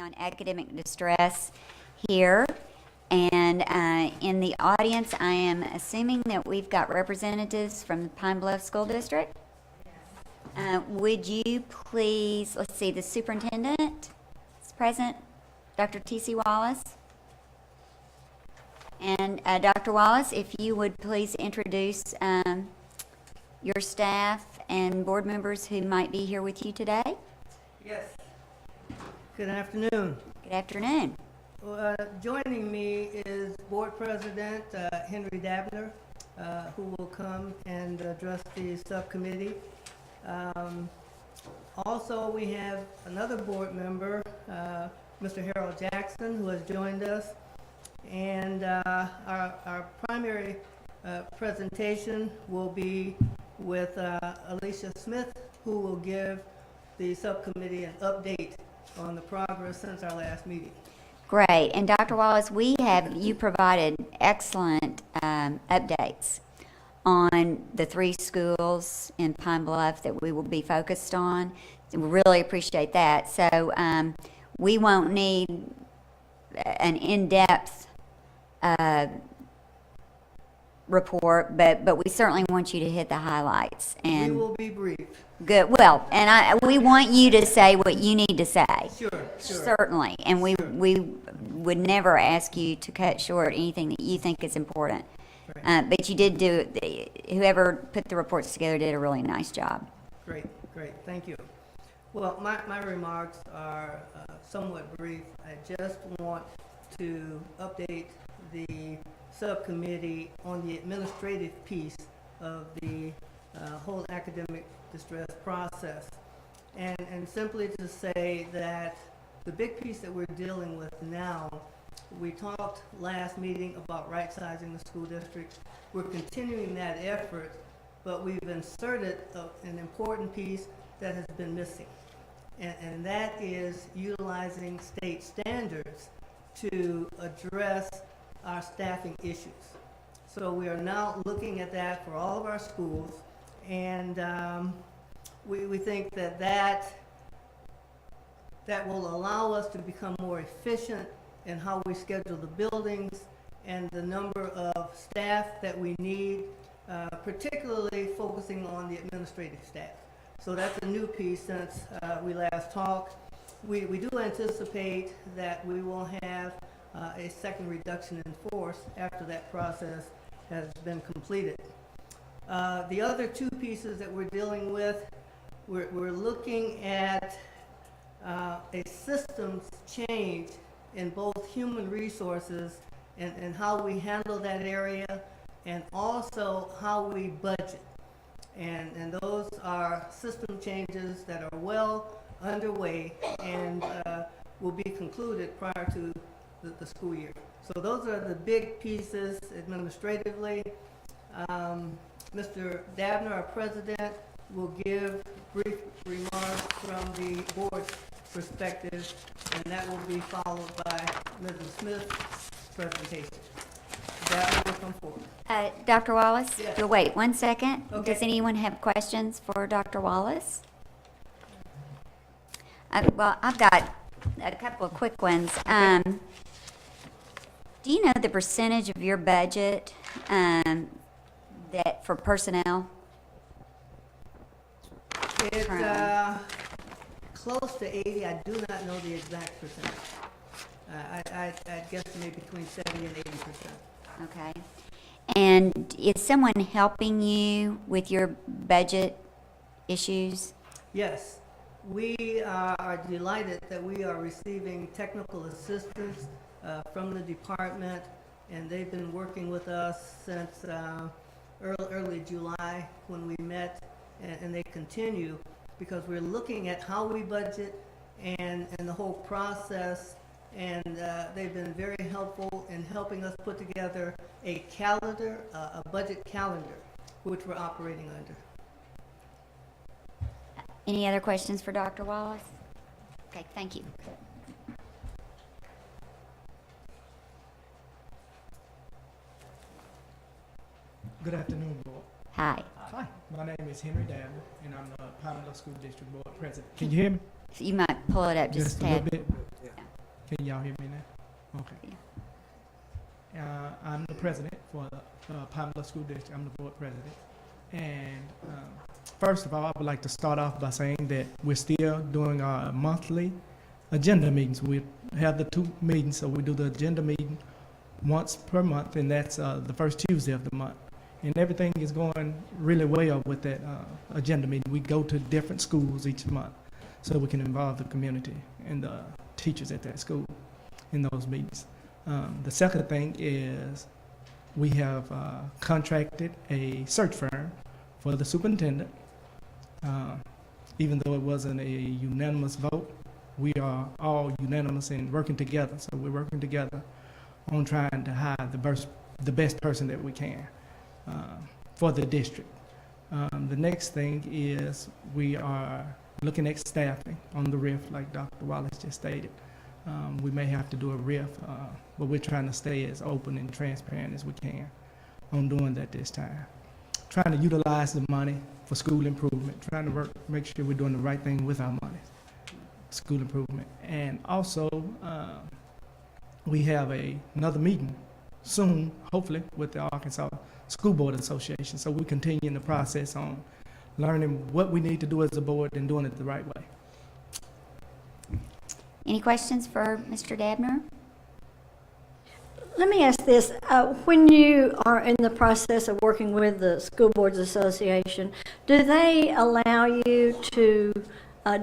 on academic distress here. And in the audience, I am assuming that we've got representatives from the Pine Bluff School District. Would you please, let's see, the superintendent is present, Dr. T.C. Wallace. And Dr. Wallace, if you would please introduce your staff and board members who might be here with you today. Yes. Good afternoon. Good afternoon. Joining me is Board President Henry Dabner, who will come and address the subcommittee. Also, we have another board member, Mr. Harold Jackson, who has joined us. And our primary presentation will be with Alicia Smith, who will give the subcommittee an update on the progress since our last meeting. Great. And Dr. Wallace, you provided excellent updates on the 3 schools in Pine Bluff that we will be focused on. We really appreciate that. So we won't need an in-depth report, but we certainly want you to hit the highlights. And we will be brief. Good. Well, and we want you to say what you need to say. Sure. Certainly. And we would never ask you to cut short anything that you think is important. Right. But you did whoever put the reports together did a really nice job. Great. Thank you. Well, my remarks are somewhat brief. I just want to update the subcommittee on the administrative piece of the whole academic distress process. And simply to say that the big piece that we're dealing with now, we talked last meeting about right-sizing the school district. We're continuing that effort, but we've inserted an important piece that has been missing. And that is utilizing state standards to address our staffing issues. So we are now looking at that for all of our schools, and we think that will allow us to become more efficient in how we schedule the buildings and the number of staff that we need, particularly focusing on the administrative staff. So that's a new piece since we last talked. We do anticipate that we will have a second reduction in force after that process has been completed. The other 2 pieces that we're dealing with, we're looking at a systems change in both human resources and how we handle that area, and also how we budget. And those are system changes that are well underway and will be concluded prior to the school year. So those are the big pieces administratively. Mr. Dabner, our president, will give brief remarks from the board's perspective, and that will be followed by Mrs. Smith's presentation. Dabner will come forward. Dr. Wallace? Yes. You'll wait 1 second. Okay. Does anyone have questions for Dr. Wallace? Well, I've got a couple of quick ones. Do you know the percentage of your budget that for personnel? It's close to 80. I do not know the exact percentage. I'd guess maybe between 70 and 80%. Okay. And is someone helping you with your budget issues? Yes. We are delighted that we are receiving technical assistance from the department, and they've been working with us since early July when we met, and they continue because we're looking at how we budget and the whole process, and they've been very helpful in helping us put together a calendar, a budget calendar, which we're operating under. Any other questions for Dr. Wallace? Okay, thank you. Good afternoon, Board. Hi. Hi, my name is Henry Dabner, and I'm the Pine Bluff School District Board President. Can you hear me? So you might pull it up just a a little tad. bit. Can y'all hear me now? Okay. I'm the president for the Pine Bluff School District. I'm the board president. And first of all, I would like to start off by saying that we're still doing our monthly agenda meetings. We have the 2 meetings, so we do the agenda meeting once per month, and that's the first Tuesday of the month. And everything is going really well with that agenda meeting. We go to different schools each month so we can involve the community and the teachers at that school in those meetings. The second thing is we have contracted a search firm for the superintendent. Even though it wasn't a unanimous vote, we are all unanimous in working together. So we're working together on trying to hire the best person that we can for the district. The next thing is we are looking at staffing on the RIF, like Dr. Wallace just stated. We may have to do a RIF, but we're trying to stay as open and transparent as we can on doing that this time. Trying to utilize the money for school improvement, trying to make sure we're doing the right thing with our money, school improvement. And also, we have another meeting soon, hopefully, with the Arkansas School Board Association. So we continue in the process on learning what we need to do as a board and doing it the right way. Any questions for Mr. Dabner? Let me ask this. When you are in the process of working with the School Boards Association, do they allow you to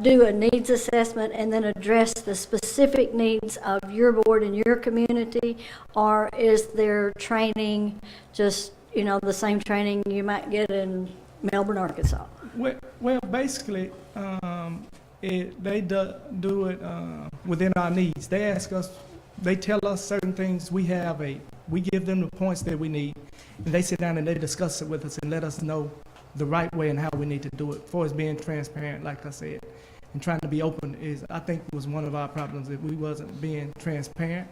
do a needs assessment and then address the specific needs of your board and your community? Or is their training just, the same training you might get in Melbourne, Arkansas? Well, basically, they do it within our needs. They ask us, they tell us certain things. We give them the points that we need, and they sit down and they discuss it with us and let us know the right way and how we need to do it. For us being transparent, like I said, and trying to be open I think, was one of our problems, that we wasn't being transparent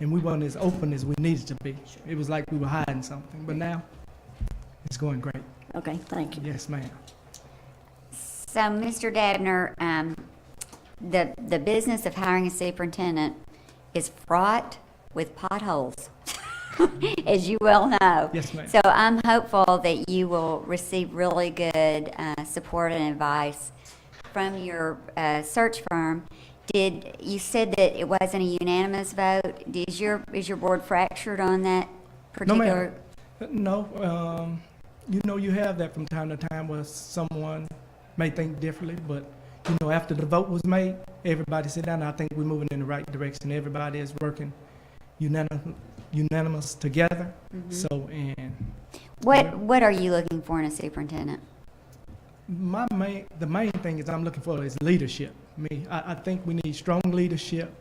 and we weren't as open as we needed to be. It was like we were hiding something, but now it's going great. Okay, thank you. Yes, ma'am. So, Mr. Dabner, the business of hiring a superintendent is fraught with potholes, as you well know. Yes, ma'am. So I'm hopeful that you will receive really good support and advice from your search firm. You said that it wasn't a unanimous vote. Is your board fractured on that particular? No, you have that from time to time where someone may think differently, but after the vote was made, everybody sit down. I think we're moving in the right direction. Everybody is working unanimous together. Mm-hmm. So, What are you looking for in a superintendent? The main thing is I'm looking for is leadership. I think we need strong leadership.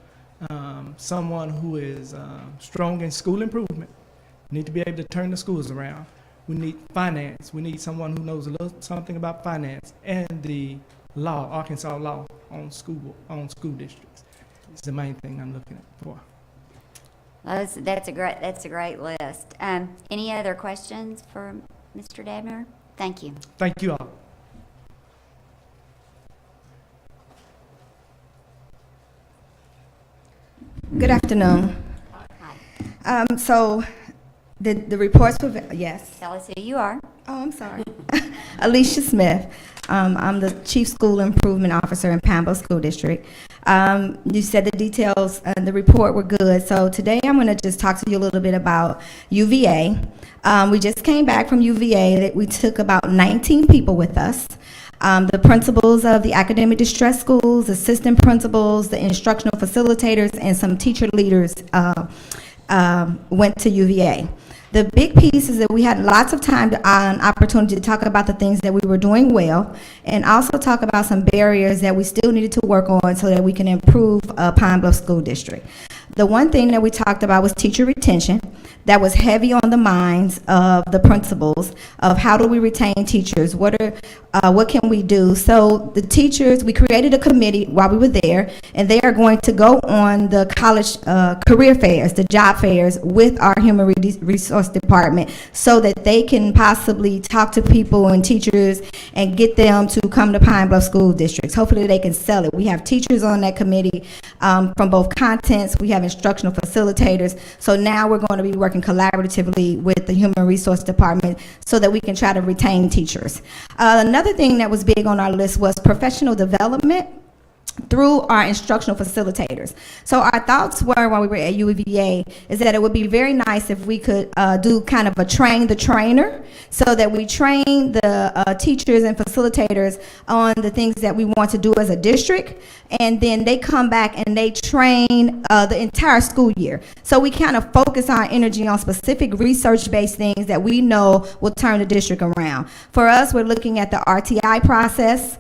Someone who is strong in school improvement. Need to be able to turn the schools around. We need finance. We need someone who knows something about finance and the law, Arkansas law on school districts. It's the main thing I'm looking for. That's a great list. Any other questions for Mr. Dabner? Thank you. Thank you all. Good afternoon. Hi. So the reports were, yes. Tell us who you are. Oh, I'm sorry. Alicia Smith. I'm the Chief School Improvement Officer in Pine Bluff School District. You said the details and the report were good. So today I'm going to just talk to you a little bit about UVA. We just came back from UVA. We took about 19 people with us. The principals of the academic distress schools, assistant principals, the instructional facilitators, and some teacher leaders went to UVA. The big piece is that we had lots of time and opportunity to talk about the things that we were doing well, and also talk about some barriers that we still needed to work on so that we can improve Pine Bluff School District. The one thing that we talked about was teacher retention. That was heavy on the minds of the principals of how do we retain teachers? What can we do? So the teachers, we created a committee while we were there, and they are going to go on the college career fairs, the job fairs with our human resource department so that they can possibly talk to people and teachers and get them to come to Pine Bluff school districts. Hopefully they can sell it. We have teachers on that committee from both contents. We have instructional facilitators. So now we're going to be working collaboratively with the human resource department so that we can try to retain teachers. Another thing that was big on our list was professional development through our instructional facilitators. So our thoughts were while we were at UVA is that it would be very nice if we could do kind of a train the trainer so that we train the teachers and facilitators on the things that we want to do as a district, and then they come back and they train the entire school year. So we kind of focus our energy on specific research-based things that we know will turn the district around. For us, we're looking at the RTI process.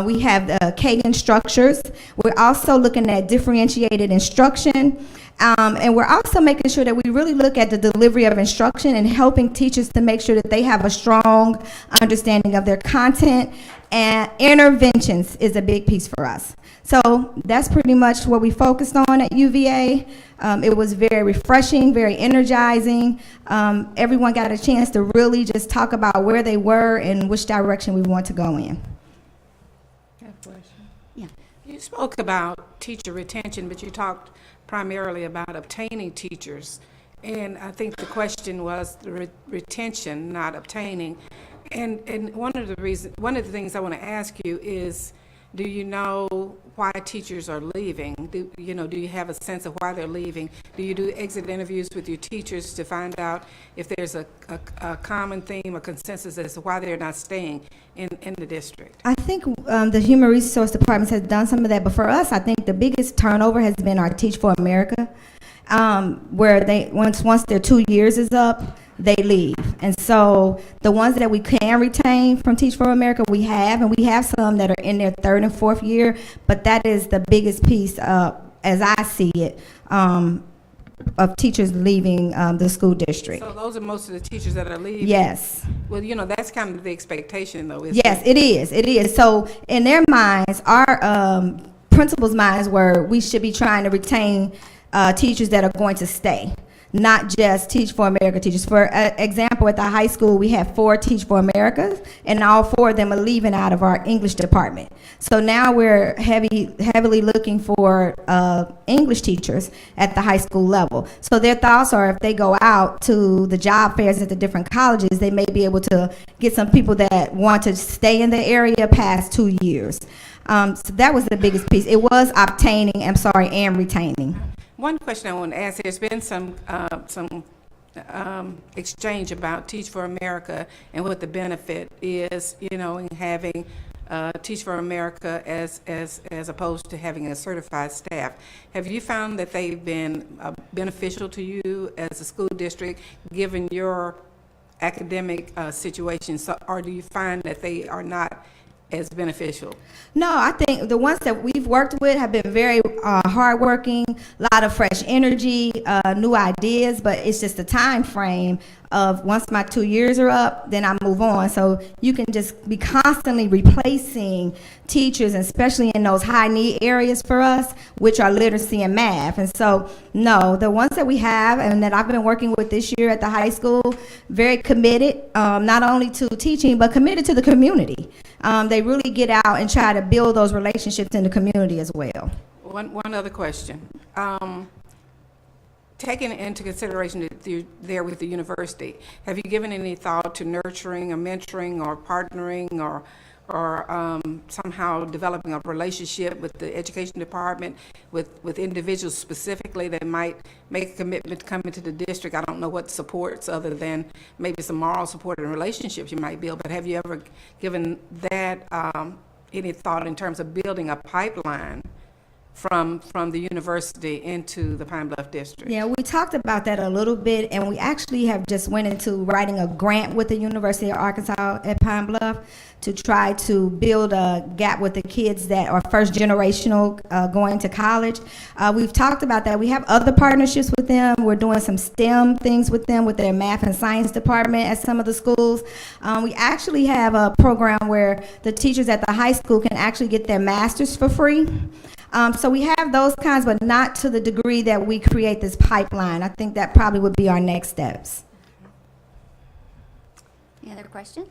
We have the Kagan structures. We're also looking at differentiated instruction. And we're also making sure that we really look at the delivery of instruction and helping teachers to make sure that they have a strong understanding of their content. And interventions is a big piece for us. So that's pretty much what we focused on at UVA. It was very refreshing, very energizing. Everyone got a chance to really just talk about where they were and which direction we want to go in. You spoke about teacher retention, but you talked primarily about obtaining teachers. And I think the question was the retention, not obtaining. And one of the things I want to ask you is, do you know why teachers are leaving? Do you have a sense of why they're leaving? Do you do exit interviews with your teachers to find out if there's a common theme or consensus as to why they're not staying in the district? I think the Human Resource Department has done some of that, but for us, I think the biggest turnover has been our Teach for America, where they once their 2 years is up, they leave. And so the ones that we can retain from Teach for America, we have, and we have some that are in their third and fourth year, but that is the biggest piece, as I see it, of teachers leaving the school district. So those are most of the teachers that are leaving? Yes. Well, that's kind of the expectation, though, isn't Yes, it? it is. So in their minds, our principals' minds were we should be trying to retain teachers that are going to stay, not just Teach for America teachers. For example, at the high school, we have 4 Teach for Americas, and all 4 of them are leaving out of our English department. So now we're heavily looking for English teachers at the high school level. So their thoughts are if they go out to the job fairs at the different colleges, they may be able to get some people that want to stay in the area past 2 years. So that was the biggest piece. It was obtaining, and retaining. One question I want to ask, there's been some exchange about Teach for America and what the benefit is, in having Teach for America as opposed to having a certified staff. Have you found that they've been beneficial to you as a school district, given your academic situation, or do you find that they are not as beneficial? No, I think the ones that we've worked with have been very hardworking, a lot of fresh energy, new ideas, but it's just the time frame of once my 2 years are up, then I move on. So you can just be constantly replacing teachers, and especially in those high need areas for us, which are literacy and math. And so, no, the ones that we have and that I've been working with this year at the high school, very committed, not only to teaching, but committed to the community. They really get out and try to build those relationships in the community as well. One other question. Taking into consideration that you're there with the university, have you given any thought to nurturing or mentoring or partnering or somehow developing a relationship with the education department, with individuals specifically that might make a commitment to come into the district? I don't know what supports other than maybe some moral support and relationships you might build, but have you ever given that any thought in terms of building a pipeline from the university into the Pine Bluff district? Yeah, we talked about that a little bit, and we actually have just went into writing a grant with the University of Arkansas at Pine Bluff to try to build a gap with the kids that are first generational going to college. We've talked about that. We have other partnerships with them. We're doing some STEM things with them with their math and science department at some of the schools. We actually have a program where the teachers at the high school can actually get their masters for free. So we have those kinds, but not to the degree that we create this pipeline. I think that probably would be our next steps. Any other questions?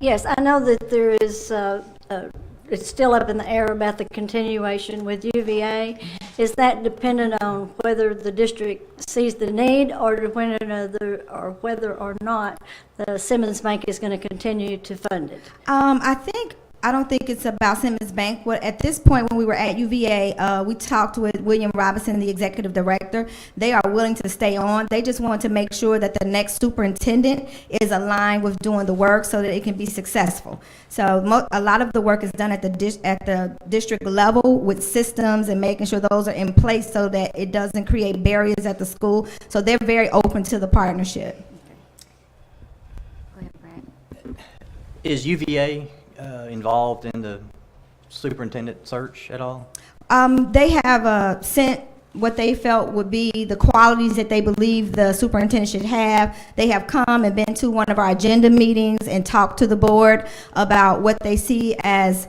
Yes, I know that there is, it's still up in the air about the continuation with UVA. Is that dependent on whether the district sees the need or whether or not the Simmons Bank is going to continue to fund it? I don't think it's about Simmons Bank. At this point, when we were at UVA, we talked with William Robinson, the executive director. They are willing to stay on. They just want to make sure that the next superintendent is aligned with doing the work so that it can be successful. So a lot of the work is done at the district level with systems and making sure those are in place so that it doesn't create barriers at the school. So they're very open to the partnership. Go ahead, Brad. Is UVA involved in the superintendent search at all? They have sent what they felt would be the qualities that they believe the superintendent should have. They have come and been to one of our agenda meetings and talked to the board about what they see as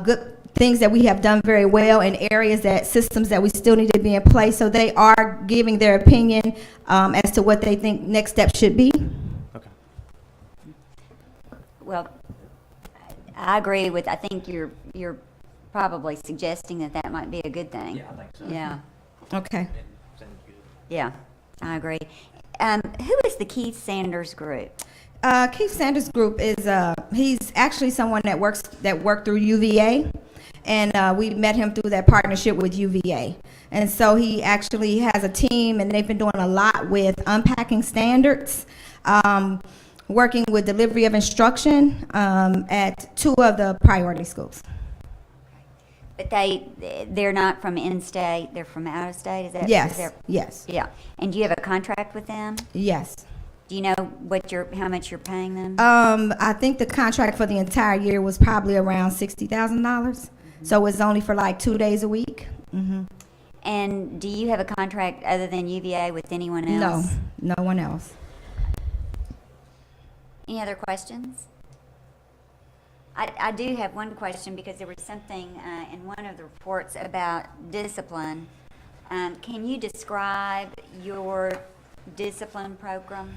good things that we have done very well and systems that we still need to be in place. So they are giving their opinion as to what they think next steps should be. Okay. Well, I agree with, I think you're probably suggesting that might be a good thing. Yeah, I think so. Yeah, Okay. Sounds good. yeah, I agree. Who is the Keith Sanders group? Keith Sanders Group is he's actually someone that worked through UVA, and we met him through that partnership with UVA. And so he actually has a team, and they've been doing a lot with unpacking standards, working with delivery of instruction at 2 of the priority schools. But they're not from in-state, they're from out-of-state, is that? Yes, is that- yes, Yeah, and do you have a contract with them? yes. Do you know how much you're paying them? I think the contract for the entire year was probably around $60,000. So it's only for like 2 days a week. Mm-hmm. And do you have a contract other than UVA with anyone No, else? no one else. Any other questions? I do have one question because there was something in one of the reports about discipline. Can you describe your discipline program?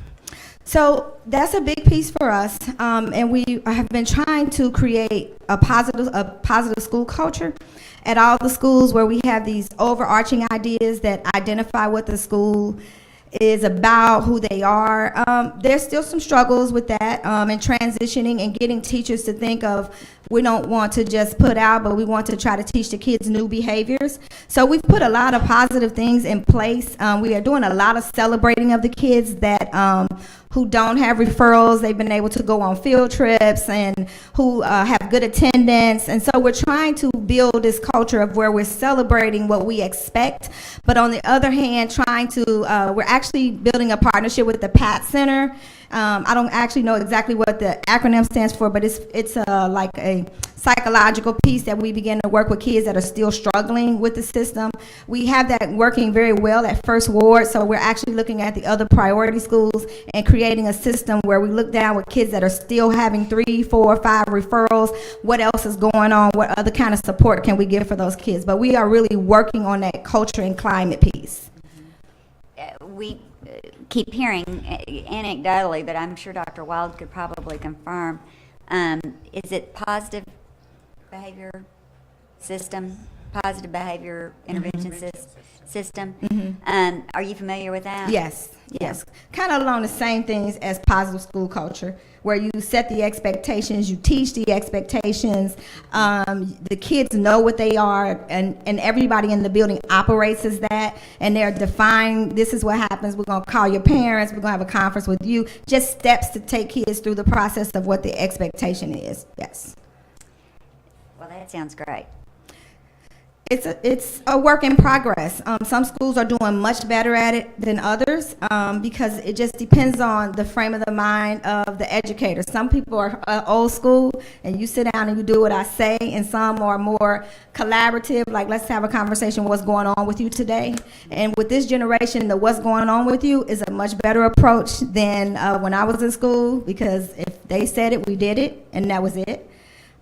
So that's a big piece for us, and we have been trying to create a positive school culture at all the schools where we have these overarching ideas that identify what the school is about, who they are. There's still some struggles with that and transitioning and getting teachers to think of, we don't want to just put out, but we want to try to teach the kids new behaviors. So we've put a lot of positive things in place. We are doing a lot of celebrating of the kids that who don't have referrals. They've been able to go on field trips and who have good attendance. And so we're trying to build this culture of where we're celebrating what we expect, but on the other hand, we're actually building a partnership with the Pat Center. I don't actually know exactly what the acronym stands for, but it's like a psychological piece that we begin to work with kids that are still struggling with the system. We have that working very well at First Ward, so we're actually looking at the other priority schools and creating a system where we look down with kids that are still having 3, 4, 5 referrals. What else is going on? What other kind of support can we give for those kids? But we are really working on that culture and climate piece. We keep hearing anecdotally, but I'm sure Dr. Wild could probably confirm. Is it positive behavior system, positive behavior intervention system? Are you familiar with that? Yes, Yeah. yes. Kind of along the same things as positive school culture, where you set the expectations, you teach the expectations, the kids know what they are, and everybody in the building operates as that, and they're defined, this is what happens, we're going to call your parents, we're going to have a conference with you, just steps to take kids through the process of what the expectation is, yes. Well, that sounds great. It's a work in progress. Some schools are doing much better at it than others because it just depends on the frame of the mind of the educator. Some people are old school and you sit down and you do what I say, and some are more collaborative, like let's have a conversation, what's going on with you today. And with this generation, the what's going on with you is a much better approach than when I was in school, because if they said it, we did it, and that was it.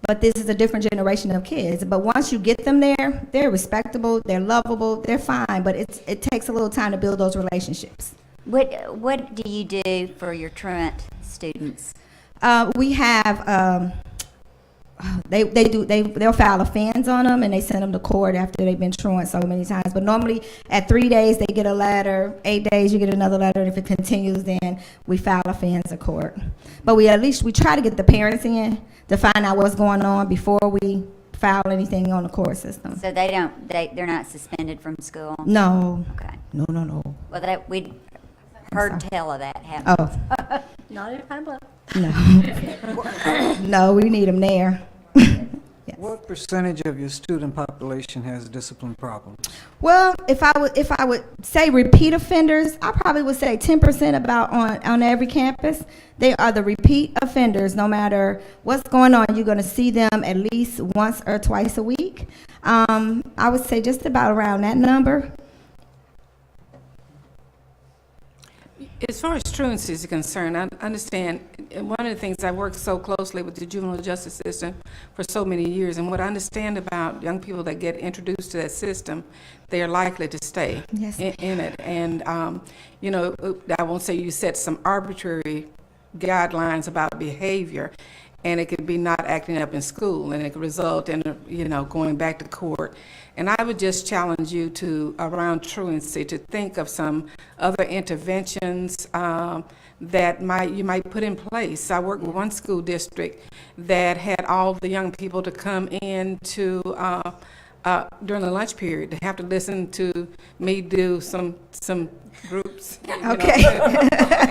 But this is a different generation of kids. But once you get them there, they're respectable, they're lovable, they're fine. But it takes a little time to build those relationships. What do you do for your truant students? We have they'll file a offense on them and they send them to court after they've been truant so many times. But normally at 3 days they get a letter, 8 days you get another letter, and if it continues then we file a offense in court. But we try to get the parents in to find out what's going on before we file anything on the court system. So they're not suspended from school? No. Okay. No. Well, we heard tell of that happening. Oh, Not in Pine Bluff. no. No, we need them there. Yes. What percentage of your student population has discipline problems? Well, if I would say repeat offenders, I probably would say 10% about on every campus. They are the repeat offenders. No matter what's going on, you're going to see them at least once or twice a week. I would say just about around that number. As far as truancy is concerned, I understand, and one of the things I worked so closely with the juvenile justice system for so many years, and what I understand about young people that get introduced to that system, they are likely to stay Yes. in it. And, you know, I won't say you set some arbitrary guidelines about behavior, and it could be not acting up in school, and it could result in, you know, going back to court. And I would just challenge you to, around truancy, to think of some other interventions that you might put in place. I worked with one school district that had all the young people to come in to during the lunch period. They have to listen to me do some groups. Okay.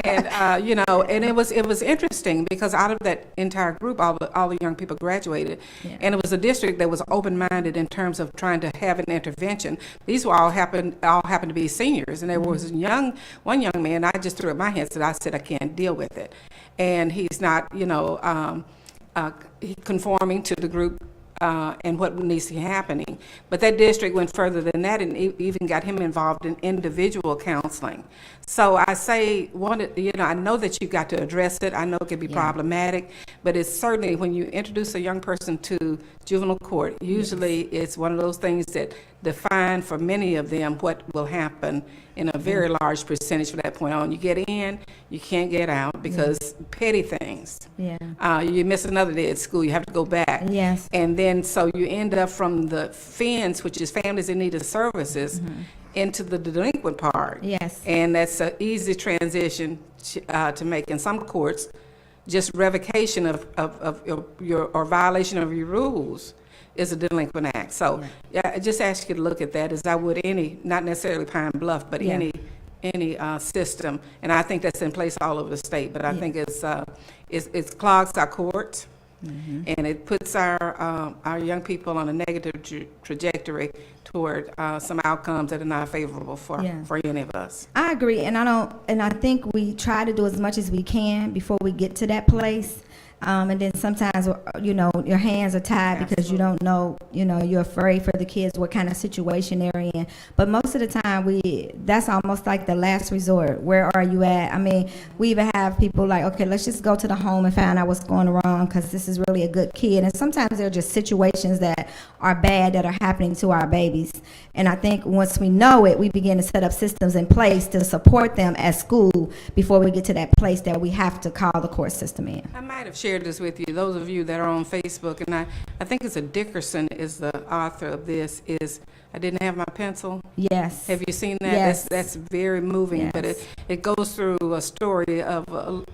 And you know, and it was interesting because out of that entire group, all the young people graduated, Yeah. and it was a district that was open-minded in terms of trying to have an intervention. These all happened to be seniors, and there was one young man. I just threw up my hands and I said I can't deal with it, and he's not, you know, conforming to the group. And what needs to be happening. But that district went further than that and even got him involved in individual counseling. So I say, you know, I know that you've got to address it. I know it can be problematic, but it's certainly when you introduce a young person to juvenile court, usually it's one of those things that define for many of them what will happen in a very large percentage from that point on. You get in, you can't get out because petty things. Yeah. You miss another day at school, you have to go back. Yes. And then so you end up from the FINS, which is families in need of services, into the delinquent part. Yes. And that's an easy transition to make. In some courts, just revocation of your or violation of your rules is a delinquent act. So I just ask you to look at that as I would any, not necessarily Pine Bluff, but any system. And I think that's in place all over the state. But I think it clogs our courts. And it puts our young people on a negative trajectory toward some outcomes that are not favorable for any of us. I agree, and I think we try to do as much as we can before we get to that place. And then sometimes, you know, your hands are tied because you don't know, you know, you're afraid for the kids, what kind of situation they're in. But most of the time, that's almost like the last resort. Where are you at? I mean, we even have people like, okay, let's just go to the home and find out what's going wrong because this is really a good kid. And sometimes there are just situations that are bad that are happening to our babies. And I think once we know it, we begin to set up systems in place to support them at school before we get to that place that we have to call the court system in. I might have shared this with you, those of you that are on Facebook, and I think it's Dickerson is the author of this, is I Didn't Have My Pencil. Yes. Have you seen that? Yes. That's very moving, but it goes through a story of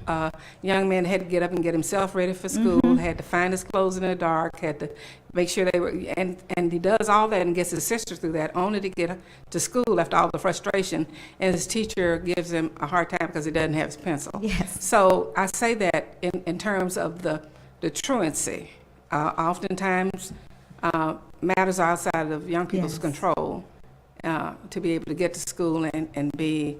a young man had to get up and get himself ready for school, had to find his clothes in the dark, had to make sure they were, and he does all that and gets his sister through that, only to get to school after all the frustration, and his teacher gives him a hard time because he doesn't have his pencil. Yes. So I say that in terms of the truancy. Oftentimes, matters outside of young people's Yes. control, to be able to get to school and be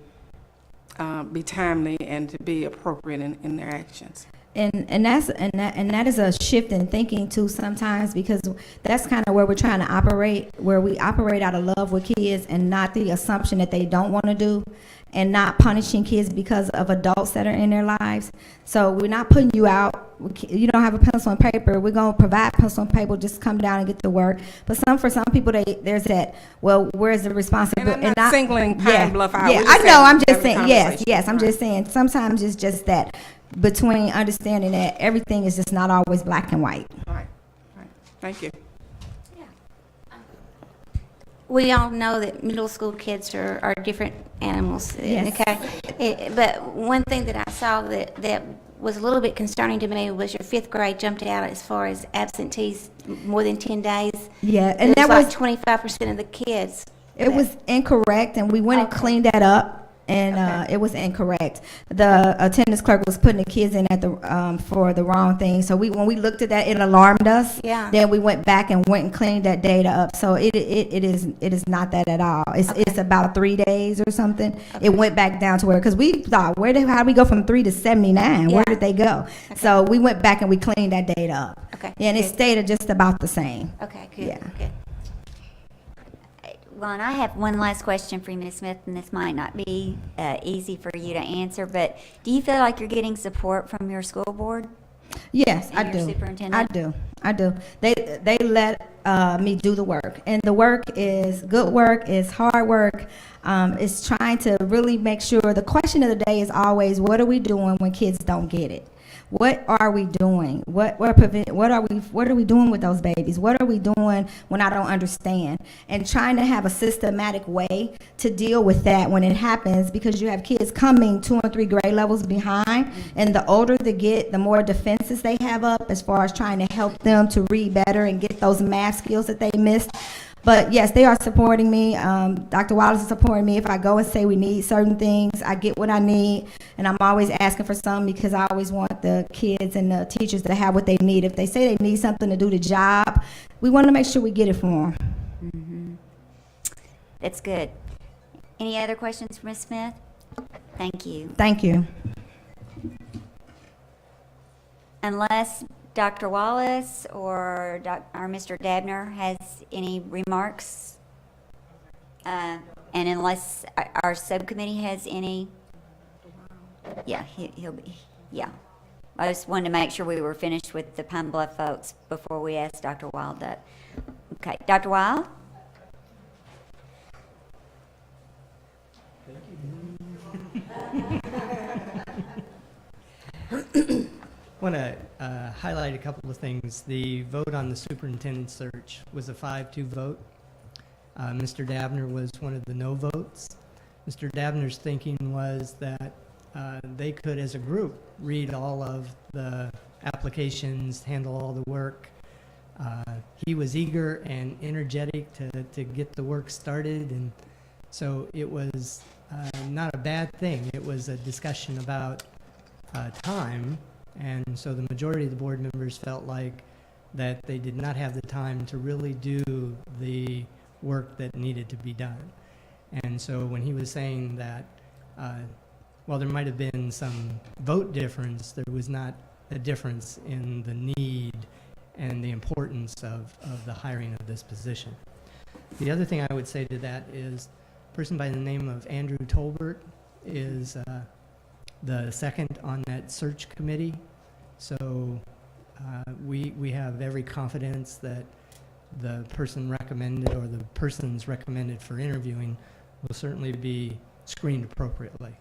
timely and to be appropriate in their actions. And that is a shift in thinking too sometimes, because that's kind of where we're trying to operate, where we operate out of love with kids and not the assumption that they don't want to do, and not punishing kids because of adults that are in their lives. So we're not putting you out. You don't have a pencil and paper. We're going to provide pencil and paper. Just come down and get the work. But for some people, there's that. Well, where's the responsibility? And I'm not singling Pine Bluff out. Yeah, We're just I know. I'm just having a saying. Yes, conversation. yes. I'm Right. just saying. Sometimes it's just that between understanding that everything is just not always black and white. Right. Thank you. We all know that middle school kids are different animals. Yes. Okay. But one thing that I saw that was a little bit concerning to me was your fifth grade jumped out as far as absentees more than 10 days. Yeah, and It that was was, like 25% of the kids. it was incorrect, and we went and cleaned that up, and it was incorrect. The attendance clerk was putting the kids in at the for the wrong thing. So when we looked at that, it alarmed us. Yeah. Then we went back and cleaned that data up. So it is not that at all. It's about 3 days or something. It went back down to where, because we thought, how do we go from 3 to 79? Where Yeah. did they go? So we went back and we cleaned that data up. Okay. And it Good. stayed just about the same. Okay, good. Yeah. Good. Well, and I have one last question for you, Ms. Smith, and this might not be easy for you to answer, but do you feel like you're getting support from your school board? Yes, And I your do. superintendent? I do. They let me do the work, and the work is good work, is hard work. It's trying to really make sure. The question of the day is always, what are we doing when kids don't get it? What are we doing? What are we doing with those babies? What are we doing when I don't understand? And trying to have a systematic way to deal with that when it happens, because you have kids coming 2 and 3 grade levels behind, and the older they get, the more defenses they have up as far as trying to help them to read better and get those math skills that they missed. But yes, they are supporting me. Dr. Wallace is supporting me. If I go and say we need certain things, I get what I need, and I'm always asking for some, because I always want the kids and the teachers to have what they need. If they say they need something to do the job, we want to make sure we get it for them. That's good. Any other questions for Ms. Smith? Thank you. Thank you. Unless Dr. Wallace or Mr. Dabner has any remarks, and unless our subcommittee has any, yeah, he'll be, yeah. I just wanted to make sure we were finished with the Pine Bluff folks before we asked Dr. Wild that. Okay, Dr. Wild? I want to highlight a couple of things. The vote on the superintendent search was a 5-2 vote. Mr. Dabner was one of the no votes. Mr. Dabner's thinking was that they could, as a group, read all of the applications, handle all the work. He was eager and energetic to get the work started, and so it was not a bad thing. It was a discussion about time. And so the majority of the board members felt like that they did not have the time to really do the work that needed to be done. And so when he was saying that, while there might have been some vote difference, there was not a difference in the need and the importance of the hiring of this position. The other thing I would say to that is a person by the name of Andrew Tolbert is the second on that search committee. So we have every confidence that the person recommended or the persons recommended for interviewing will certainly be screened appropriately.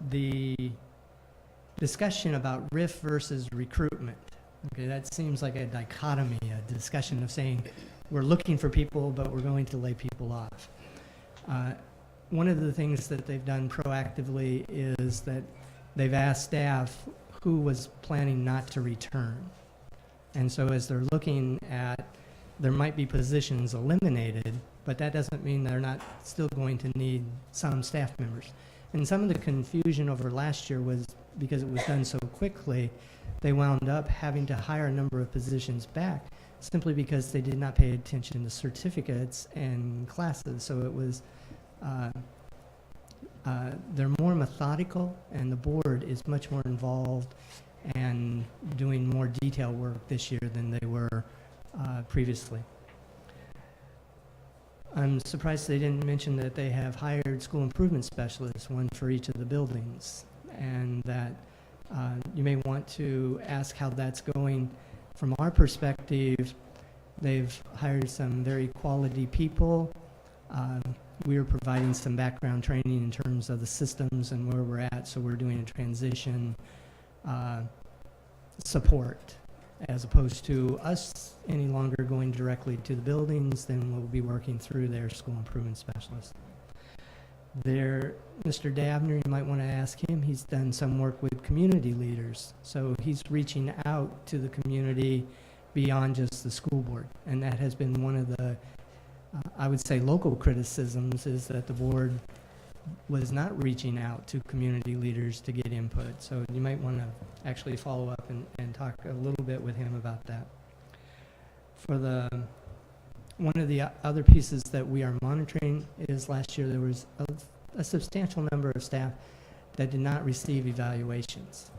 The discussion about RIF versus recruitment, okay, that seems like a dichotomy, a discussion of saying we're looking for people but we're going to lay people off. One of the things that they've done proactively is that they've asked staff who was planning not to return. And so as they're looking at, there might be positions eliminated, but that doesn't mean they're not still going to need some staff members. And some of the confusion over last year was because it was done so quickly, they wound up having to hire a number of positions back simply because they did not pay attention to certificates and classes. So it was, they're more methodical, and the board is much more involved and doing more detailed work this year than they were previously. I'm surprised they didn't mention that they have hired school improvement specialists, one for each of the buildings, and that you may want to ask how that's going. From our perspective, they've hired some very quality people. We are providing some background training in terms of the systems and where we're at, so we're doing a transition support, as opposed to us any longer going directly to the buildings. Then we'll be working through their school improvement specialists. Mr. Davner, you might want to ask him. He's done some work with community leaders, so he's reaching out to the community beyond just the school board, and that has been one of the, I would say, local criticisms, is that the board was not reaching out to community leaders to get input. So you might want to actually follow up and talk a little bit with him about that. For one of the other pieces that we are monitoring is last year there was a substantial number of staff that did not receive evaluations.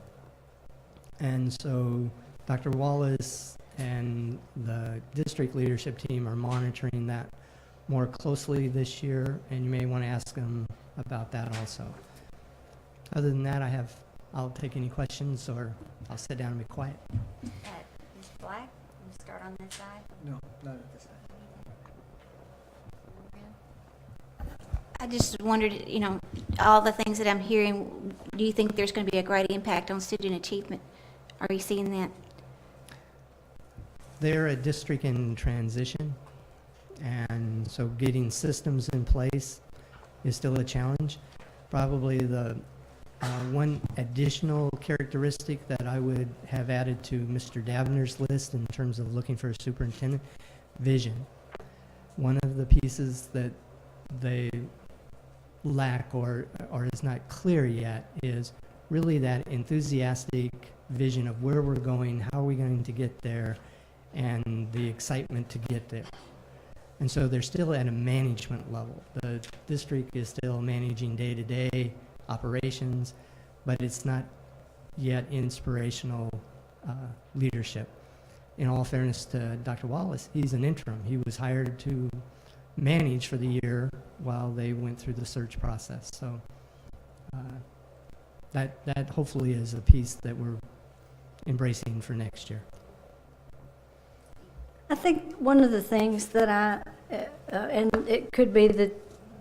And so Dr. Wallace and the district leadership team are monitoring that more closely this year, and you may want to ask them about that also. Other than that, I'll take any questions, or I'll sit down and be quiet. Ms. Black, you start on this side. No, not at this time. I just wondered, you know, all the things that I'm hearing, do you think there's going to be a great impact on student achievement? Are you seeing that? They're a district in transition, and so getting systems in place is still a challenge. Probably the one additional characteristic that I would have added to Mr. Davner's list in terms of looking for a superintendent, vision. One of the pieces that they lack or is not clear yet is really that enthusiastic vision of where we're going, how are we going to get there, and the excitement to get there. And so they're still at a management level. The district is still managing day-to-day operations, but it's not yet inspirational leadership. In all fairness to Dr. Wallace, he's an interim. He was hired to manage for the year while they went through the search process. So that hopefully is a piece that we're embracing for next year. I think one of the things that and it could be that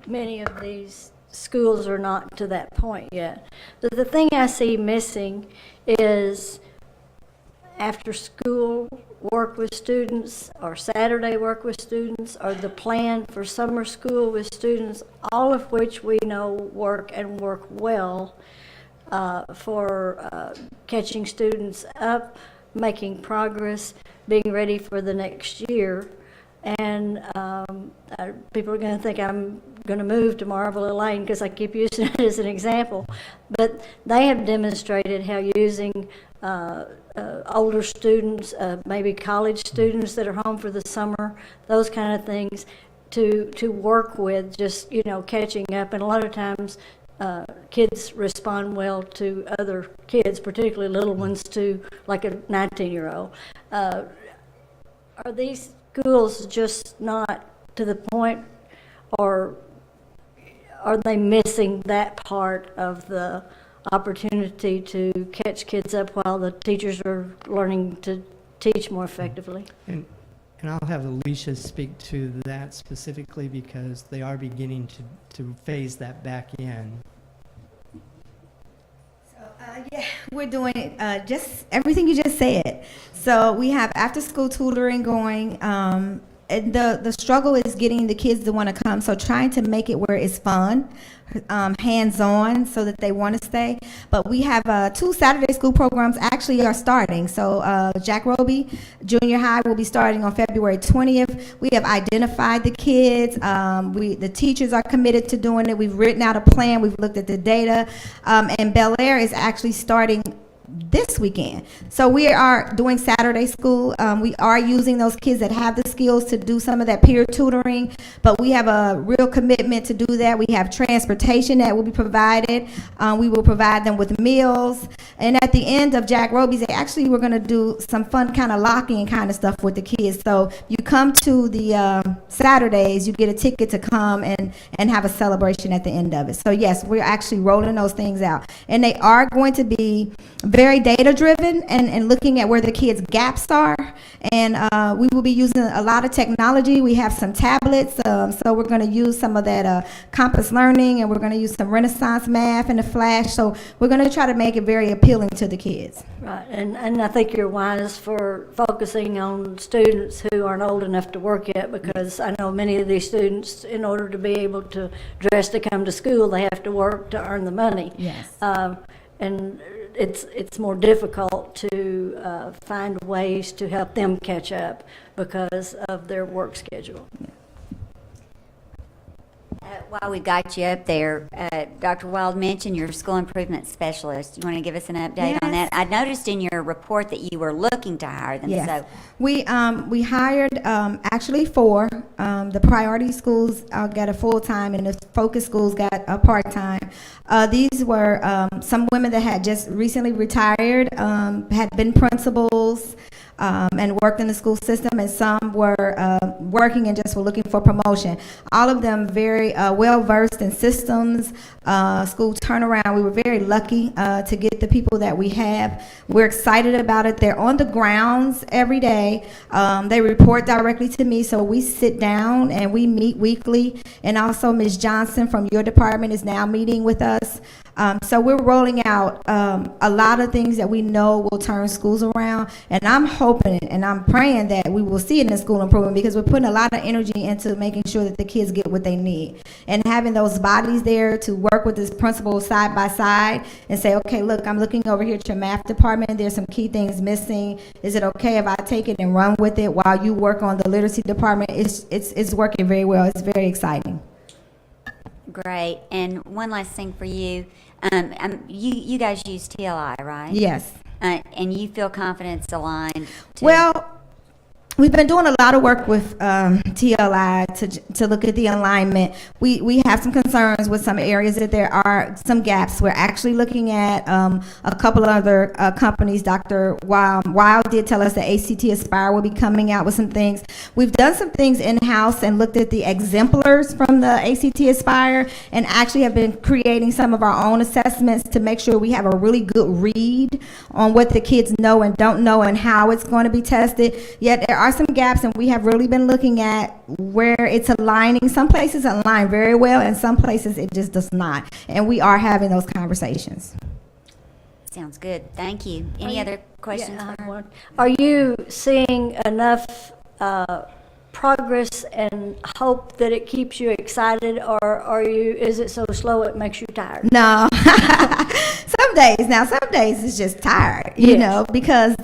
many of these schools are not to that point yet, but the thing I see missing is after school work with students, or Saturday work with students, or the plan for summer school with students, all of which we know work and work well for catching students up, making progress, being ready for the next year. And people are going to think I'm going to move to Marlboro Lane because I keep using it as an example. But they have demonstrated how using older students, maybe college students that are home for the summer, those kind of things, to work with, just, you know, catching up. And a lot of times kids respond well to other kids, particularly little ones, to like a 19-year-old. Are these schools just not to the point, or are they missing that part of the opportunity to catch kids up while the teachers are learning to teach more effectively? And I'll have Alicia speak to that specifically because they are beginning to phase that back in. Yeah, we're doing just everything you just said. So we have after-school tutoring going and the struggle is getting the kids to want to come. So trying to make it where it's fun, hands-on, so that they want to stay. But we have 2 Saturday school programs actually are starting. So Jack Roby Junior High will be starting on February 20th. We have identified the kids. The teachers are committed to doing it. We've written out a plan. We've looked at the data. And Bel Air is actually starting this weekend. So we are doing Saturday school. We are using those kids that have the skills to do some of that peer tutoring, but we have a real commitment to do that. We have transportation that will be provided. We will provide them with meals. And at the end of Jack Roby's, actually we're going to do some fun kind of locking kind of stuff with the kids. So you come to the Saturdays, you get a ticket to come and have a celebration at the end of it. So yes, we're actually rolling those things out. And they are going to be very data driven and looking at where the kids' gaps are. And we will be using a lot of technology. We have some tablets, so we're going to use some of that Compass Learning, and we're going to use some Renaissance math and the Flash. So we're going to try to make it very appealing to the kids. Right, and I think you're wise for focusing on students who aren't old enough to work yet, because I know many of these students, in order to be able to dress to come to school, they have to work to earn the money. Yes. And it's more difficult to find ways to help them catch up because of their work schedule. While we've got you up there, Dr. Wild mentioned your school improvement specialist. You want to give us an update on that? I noticed in your report that you were looking to hire them. Yes. So We hired actually 4. The priority schools got a full-time, and the focus schools got a part-time. These were some women that had just recently retired, had been principals, and worked in the school system, and some were working and just were looking for promotion. All of them very well-versed in systems, school turnaround. We were very lucky to get the people that we have. We're excited about it. They're on the grounds every day. They report directly to me, so we sit down and we meet weekly. And also Ms. Johnson from your department is now meeting with us. So we're rolling out a lot of things that we know will turn schools around, and I'm hoping and I'm praying that we will see it in school improvement, because we're putting a lot of energy into making sure that the kids get what they need, and having those bodies there to work with this principal side by side and say, okay, look, I'm looking over here at your math department, there's some key things missing. Is it okay if I take it and run with it while you work on the literacy department? It's working very well. It's very exciting. great. And one last thing for you. You guys use TLI, right? Yes. And you feel confidence aligned to... Well, we've been doing a lot of work with TLI to look at the alignment. We have some concerns with some areas that there are some gaps. We're actually looking at a couple of other companies. Dr. Wild did tell us that ACT Aspire will be coming out with some things. We've done some things in-house and looked at the exemplars from the ACT Aspire, and actually have been creating some of our own assessments to make sure we have a really good read on what the kids know and don't know and how it's going to be tested. Yet there are some gaps, and we have really been looking at where it's aligning. Some places align very well, and some places it just does not. And we are having those conversations. Sounds good. Thank you. Any other questions? Yeah, I for have her? one. Are you seeing enough progress and hope that it keeps you excited, or is it so slow it makes you tired? No. Some days it's just tired, you Yes. know, because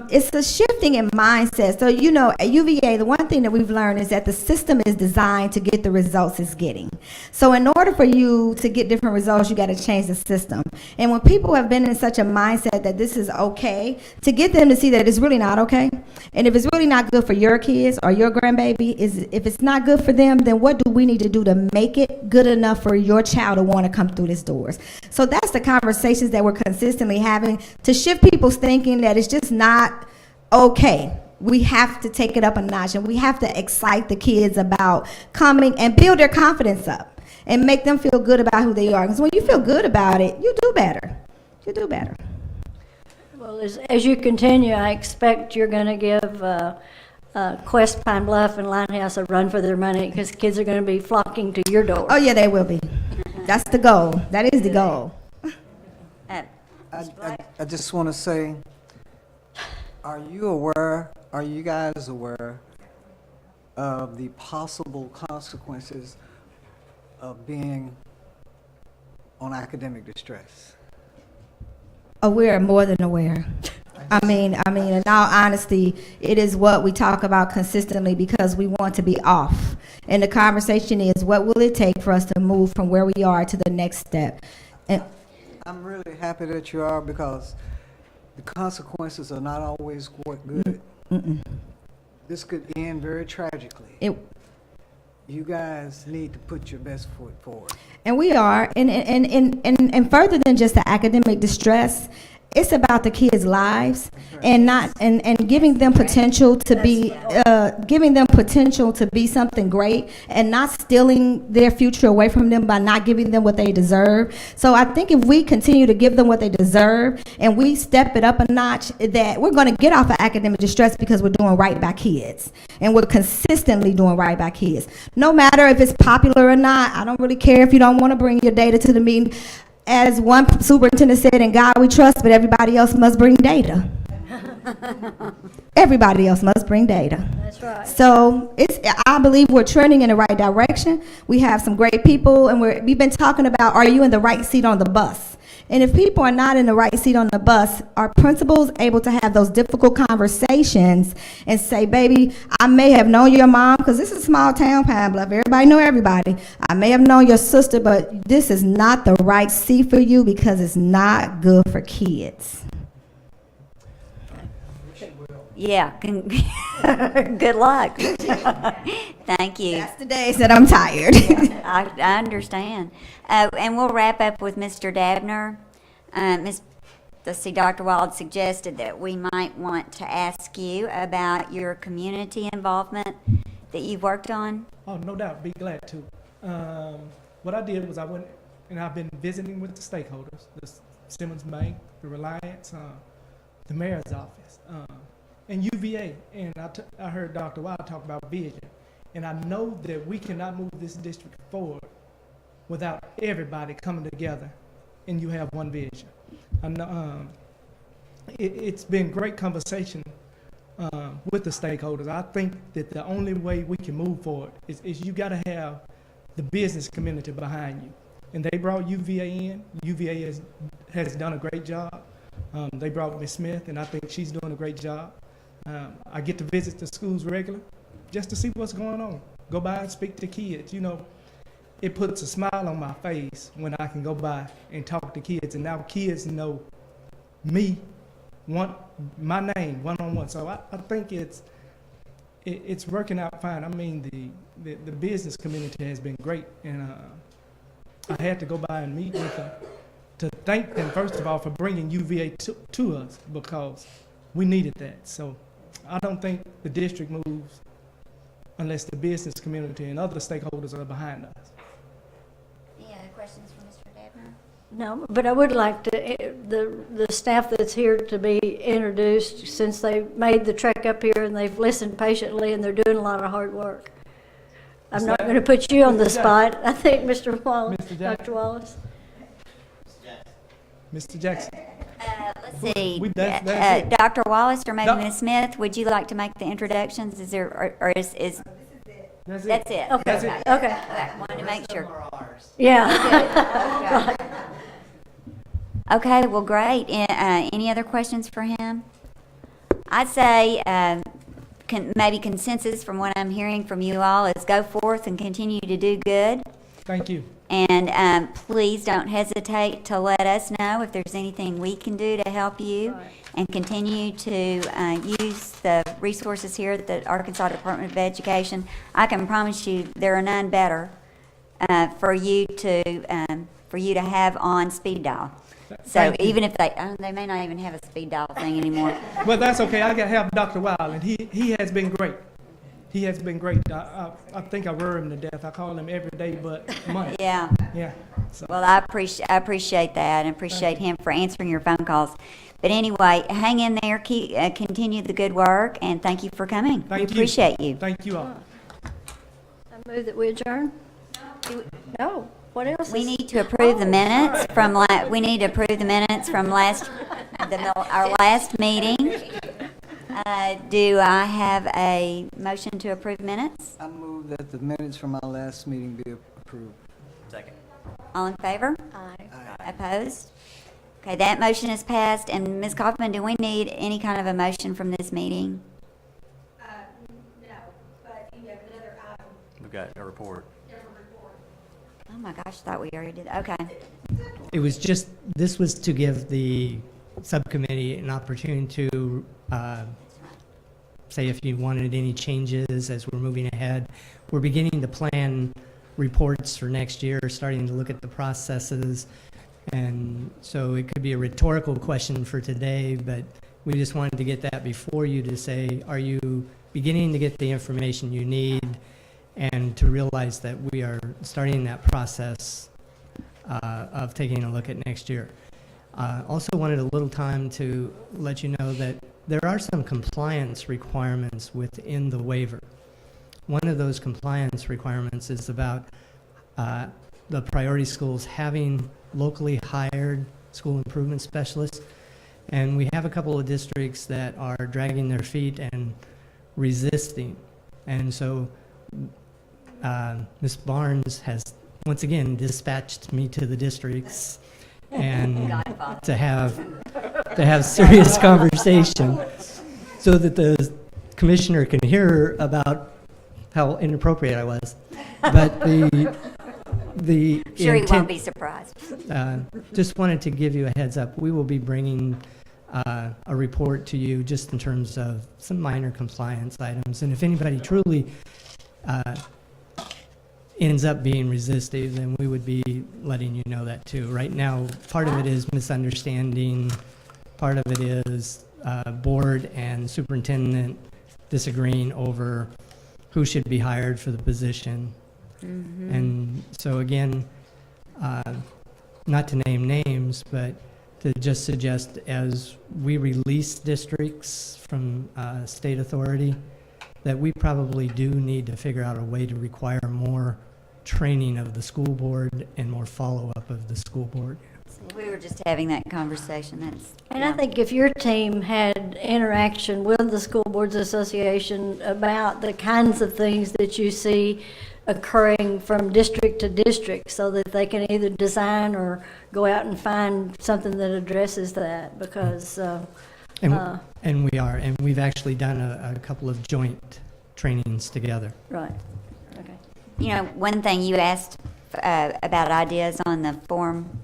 it's a shifting in mindset. So, you know, at UVA, the one thing that we've learned is that the system is designed to get the results it's getting. So in order for you to get different results, you got to change the system. And when people have been in such a mindset that this is okay, to get them to see that it's really not okay, and if it's really not good for your kids or your grandbaby, if it's not good for them, then what do we need to do to make it good enough for your child to want to come through these doors? So that's the conversations that we're consistently having to shift people's thinking that it's just not okay. We have to take it up a notch, and we have to excite the kids about coming and build their confidence up and make them feel good about who they are. Because when you feel good about it, you do better. You do better. Well, as you continue, I expect you're going to give Quest, Pine Bluff, and Linehouse a run for their money, because kids are going to be flocking to your door. Oh, yeah, they will be. That's the goal. That is the goal. I just want to say, are you guys aware of the possible consequences of being on academic distress? Oh, we're more than aware. I mean, in all honesty, it is what we talk about consistently because we want to be off. And the conversation is, what will it take for us to move from where we are to the next step? And I'm really happy that you are, because the consequences are not always good. This could end very tragically. You guys need to put your best foot forward. And we are, and further than just the academic distress, it's about the kids' lives and not and giving them potential to be something great and not stealing their future away from them by not giving them what they deserve. So I think if we continue to give them what they deserve and we step it up a notch, that we're going to get off of academic distress because we're doing right by kids and we're consistently doing right by kids. No matter if it's popular or not, I don't really care if you don't want to bring your data to the meeting. As one superintendent said, in God we trust, but everybody else must bring data. Everybody else must bring data. That's right. So I believe we're trending in the right direction. We have some great people, and we've been talking about, are you in the right seat on the bus? And if people are not in the right seat on the bus, are principals able to have those difficult conversations and say, baby, I may have known your mom, because this is a small town, Pine Bluff. Everybody know everybody. I may have known your sister, but this is not the right seat for you because it's not good for kids. Yeah, good luck. Thank you. That's the days that I'm tired. I understand. And we'll wrap up with Mr. Dabner. Let's see, Dr. Wild suggested that we might want to ask you about your community involvement that you've worked on. Oh, no doubt, be glad to. What I did was I went and I've been visiting with the stakeholders, the Simmons Bank, the Reliance, the mayor's office, and UVA. And I heard Dr. Wild talk about vision. And I know that we cannot move this district forward without everybody coming together and you have one vision. I know, it's been great conversation with the stakeholders. I think that the only way we can move forward is you got to have the business community behind you. And they brought UVA in. UVA has done a great job. They brought Ms. Smith, and I think she's doing a great job. I get to visit the schools regularly just to see what's going on. Go by and speak to kids. You know, it puts a smile on my face when I can go by and talk to kids, and now kids know me, my name, one-on-one. So I think it's working out fine. I mean, the business community has been great, and I had to go by and meet with them to thank them, first of all, for bringing UVA to us, because we needed that. So I don't think the district moves unless the business community and other stakeholders are behind us. Any other questions for Mr. Dabner? No, but I would like to, the staff that's here to be introduced, since they made the trek up here and they've listened patiently and they're doing a lot of hard work. I'm not going to put you on the spot. I think Mr. Wallace, Dr. Wallace. Mr. Jackson. Let's see, That's it. Dr. Wallace or maybe Ms. Smith, would you like to make the introductions? Is there, or is That's it. that's it? Okay. That's it. Okay. Okay, wanted to make sure. Yeah. Okay, well, great. Any other questions for him? I'd say maybe consensus from what I'm hearing from you all is go forth and continue to do good. Thank you. And please don't hesitate to let us know if there's anything we can do to help you, and continue to use the resources here at the Arkansas Department of Education. I can promise you there are none better for you to have on speed dial. So Thank you. even if they may not even have a speed dial thing anymore. Well, that's okay. I can have Dr. Wild, and he has been great. He has been great. I think I worry him to death. I call him every day but Monday. Yeah. Yeah. So. Well, I appreciate that, and appreciate him for answering your phone calls. But anyway, hang in there, continue the good work, and thank you for coming. We appreciate you. Thank you all. I move that we adjourn? No. What else? We need to approve the minutes from our last meeting. Do I have a motion to approve minutes? I move that the minutes from our last meeting be approved. Second. All in favor? Aye. Opposed? Okay, that motion is passed. And Ms. Kaufman, do we need any kind of a motion from this meeting? No, but you have another item. We've got a report. Oh my gosh, I thought we already did. Okay. It was just, this was to give the subcommittee an opportunity to say if you wanted any changes as we're moving ahead. We're beginning to plan reports for next year, starting to look at the processes. And so it could be a rhetorical question for today, but we just wanted to get that before you to say, are you beginning to get the information you need? And to realize that we are starting that process of taking a look at next year. Also wanted a little time to let you know that there are some compliance requirements within the waiver. One of those compliance requirements is about the priority schools having locally hired school improvement specialists. And we have a couple of districts that are dragging their feet and resisting. And so Ms. Barnes has once again dispatched me to the districts and to have serious conversation so that the commissioner can hear about how inappropriate I was. But the Sure, he intent, won't be surprised. just wanted to give you a heads up. We will be bringing a report to you just in terms of some minor compliance items. And if anybody truly ends up being resistive, then we would be letting you know that too. Right now, part of it is misunderstanding, part of it is board and superintendent disagreeing over who should be hired for the position. Mm-hmm. And so again, not to name names, but to just suggest as we release districts from state authority, that we probably do need to figure out a way to require more training of the school board and more follow-up of the school board. We were just having that conversation. And I think if your team had interaction with the School Boards Association about the kinds of things that you see occurring from district to district, so that they can either design or go out and find something that addresses that, because And we are, and we've actually done a couple of joint trainings together. right, okay. You know, one thing you asked about ideas on the form,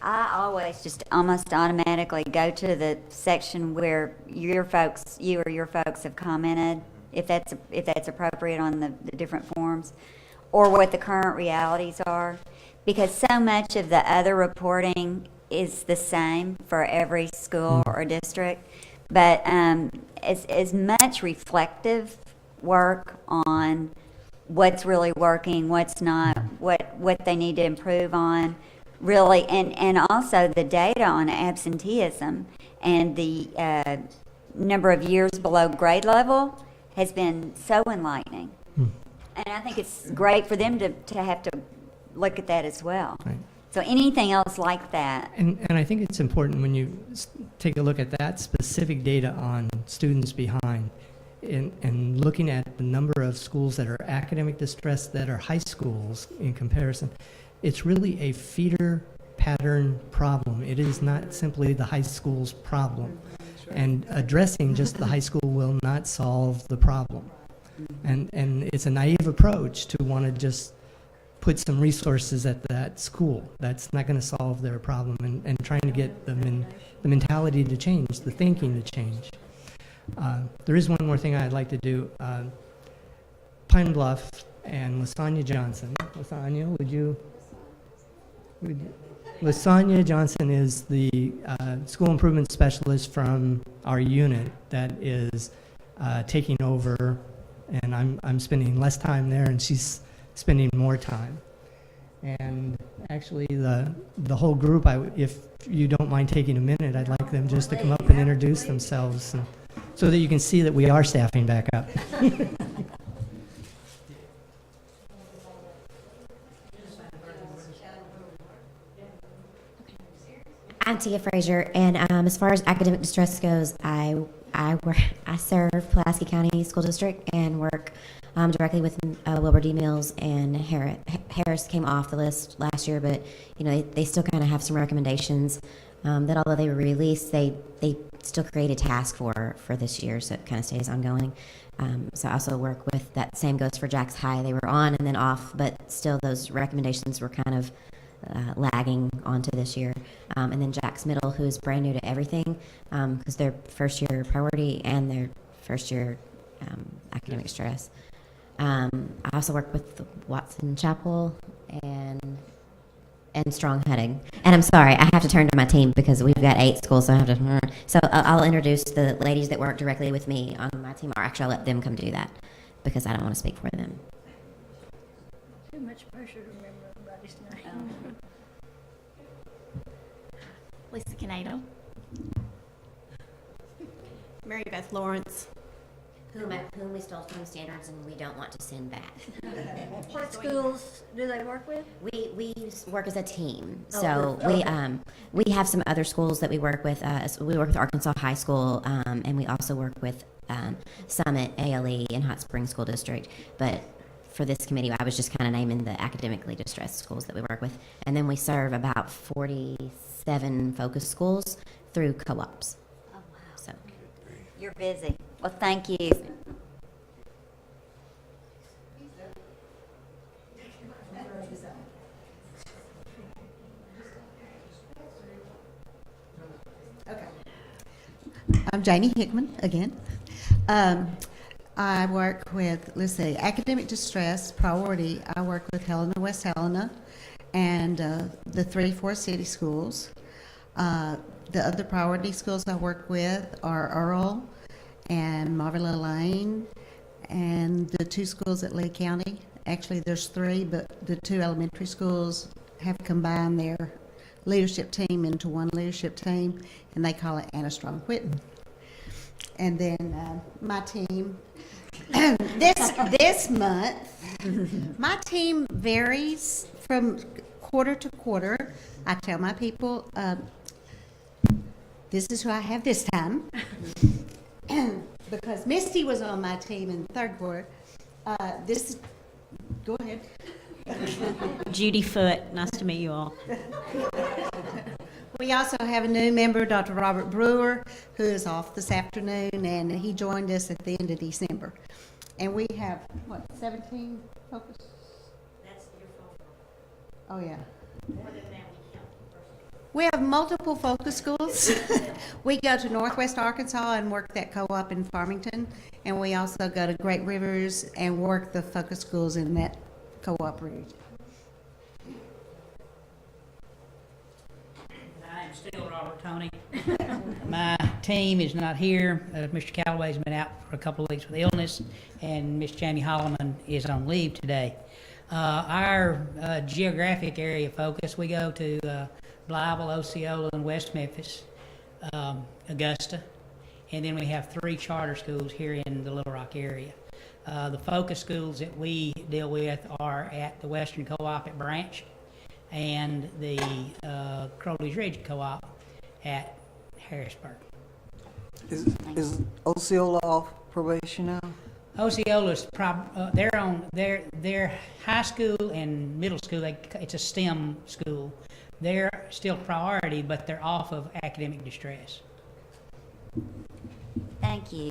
I always just almost automatically go to the section where you or your folks have commented, if that's appropriate on the different forms, or what the current realities are, because so much of the other reporting is the same for every school or district, but as much reflective work on what's really working, what's not, what they need to improve on, really, and also the data on absenteeism and the number of years below grade level has been so enlightening. And I think it's great for them to have to look at that as well. Right. So anything else like that? And I think it's important when you take a look at that specific data on students behind and looking at the number of schools that are academic distress that are high schools in comparison, it's really a feeder pattern problem. It is not simply the high school's problem. And addressing just the high school will not solve the problem. And it's a naive approach to want to just put some resources at that school. That's not going to solve their problem, and trying to get them in the mentality to change, the thinking to change. There is one more thing I'd like to do. Pine Bluff and LaSonia Johnson. LaSonia, LaSonia Johnson is the school improvement specialist from our unit that is taking over, and I'm spending less time there, and she's spending more time. And actually, the whole group, if you don't mind taking a minute, I'd like them just to come up and introduce themselves, so that you can see that we are staffing back up. I'm Tia Frazier, and as far as academic distress goes, I I serve Pulaski County School District and work directly with Wilbur D. Mills and Harris. Harris came off the list last year, but they still kind of have some recommendations that although they were released, they still create a task for this year, so it kind of stays ongoing. So I also work with, that same goes for Jack's High. They were on and then off, but still those recommendations were kind of lagging onto this year. And then Jack's Middle, who is brand new to everything, because they're first year priority and their first year academic stress. I also work with the Watson Chapel and Strong Heading. And I'm sorry, I have to turn to my team because we've got 8 schools, so I have to. So I'll introduce the ladies that work directly with me on my team, or actually I'll let them come do that because I don't want to speak for them. Too much pressure to remember everybody's name. Lisa Canedo. Mary Beth Lawrence. Whom we stole from standards and we don't want to send back. What schools do they work with? We work as a team. Oh, So okay. we have some other schools that we work with. So we work with Arkansas High School, and we also work with Summit, ALE, and Hot Springs School District. But for this committee, I was just kind of naming the academically distressed schools that we work with. And then we serve about 47 focus schools through co-ops. Oh, wow. So. You're busy. Well, thank you. I'm Jamie Hickman again. I work with, let's see, academic distress priority. I work with Helena, West Helena, and the 3-4 city schools. The other priority schools I work with are Earl and Marvilla Lane, and the 2 schools at Lee County. Actually, there's 3, but the 2 elementary schools have combined their leadership team into one leadership team, and they call it Anna Strong Whitten. And then my team, this month, my team varies from quarter to quarter. I tell my people, this is who I have this time. Because Misty was on my team in the 3rd quarter. Go ahead. Judy Foote. Nice to meet you all. We also have a new member, Dr. Robert Brewer, who is off this afternoon, and he joined us at the end of December. And we have, 17 focus? That's your focus. Oh, yeah. We have multiple focus schools. We go to Northwest Arkansas and work that co-op in Farmington, and we also go to Great Rivers and work the focus schools in that co-op region. I'm still Robert Tony. My team is not here. Mr. Callaway's been out for a couple of weeks with illness, and Miss Jamie Holloman is on leave today. Our geographic area focus, we go to Blytheville, Osceola, and West Memphis, Augusta, and then we have 3 charter schools here in the Little Rock area. The focus schools that we deal with are at the Western Co-op at Branch and the Crowley's Ridge Co-op at Harrisburg. Is Osceola off probation now? Osceola's they're on their high school and middle school. It's a STEM school. They're still priority, but they're off of academic distress. Thank you.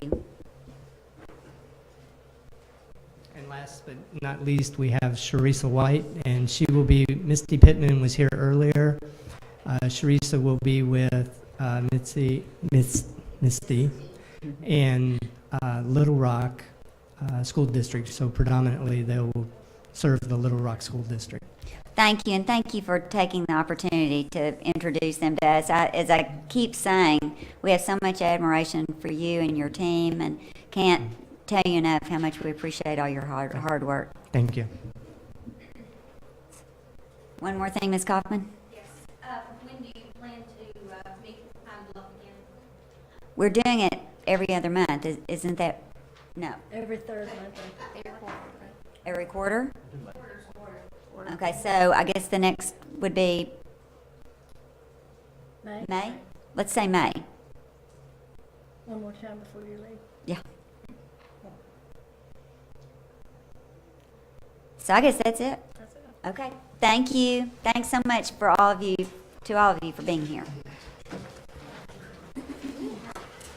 And last but not least, we have Sharisa White, and she will be, Misty Pittman was here earlier. Sharisa will be with Misty and Little Rock School District, so predominantly they will serve the Little Rock School District. Thank you, and thank you for taking the opportunity to introduce them to us. As I keep saying, we have so much admiration for you and your team, and can't tell you enough how much we appreciate all your hard work. Thank you. One more thing, Ms. Kaufman? Yes. When do you plan to meet with Pine Bluff again? We're doing it every other month, isn't that? No. Every 3rd month. Every quarter? Okay, so I guess the next would be May? May? Let's say May. one more time before you leave? Yeah. So I guess that's it. That's it. Okay. Thank you. Thanks so much for all of you, to all of you for being here.